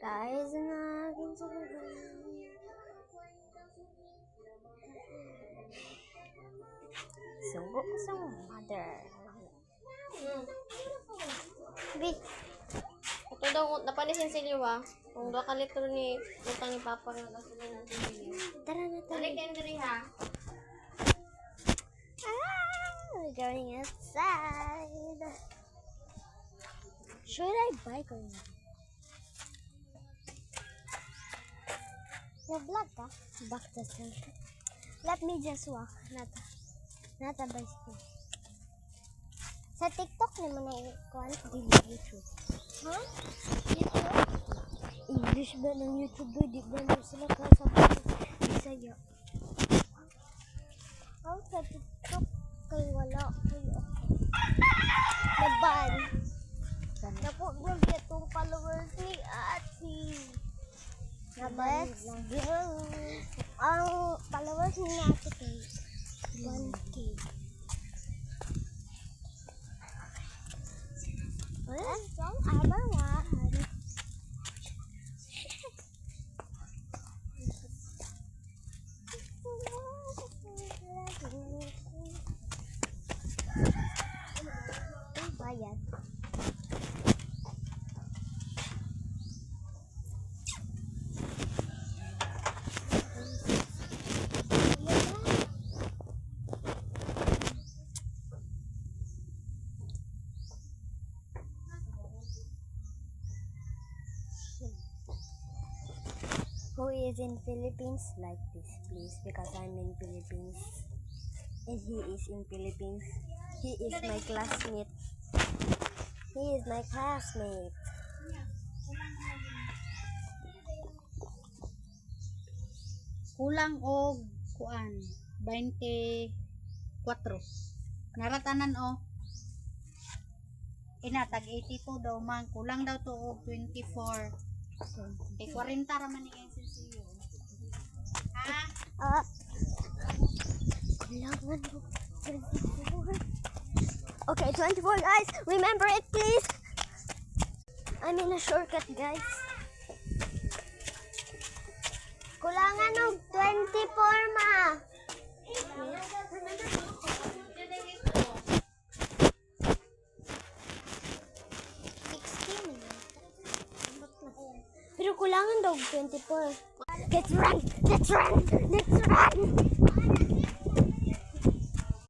Guys, sugo sa mother. Bi, Ito daw, napanisin si Liwa. Kung 2 ka litro ni utang ni Papa nga gasolina natin bilhin. tara na tayo. Balik kayo diri ha. We're going outside. Should I bike or not? Nag-vlog ka? Back to center. Let me just walk. Not a bicycle. Sa TikTok naman na ikuan, dili YouTube. Huh? YouTube? English ba ng YouTube ba? Di ba na sila kasabi? Bisaya. Ang sa TikTok kay wala kayo. Laban. Napo nung itong followers ni Ate. Let's go. Ang followers ni Ate kay 1K. Let's go, abangan. Bayad. Who is in Philippines? Like this, please, because I'm in Philippines and he is in Philippines. He is my classmate. He is my classmate. Kulang og kuan 24 naratanan o inatag 82 daw man kulang daw to og 24 40 raman ni SSU ha Kulangan mo. 24. Okay, 24 guys. Remember it, please. I'm in a shortcut, guys. Kulangan ng 24, ma. Pero kulangan daw 24. Let's run! Let's run! Let's run!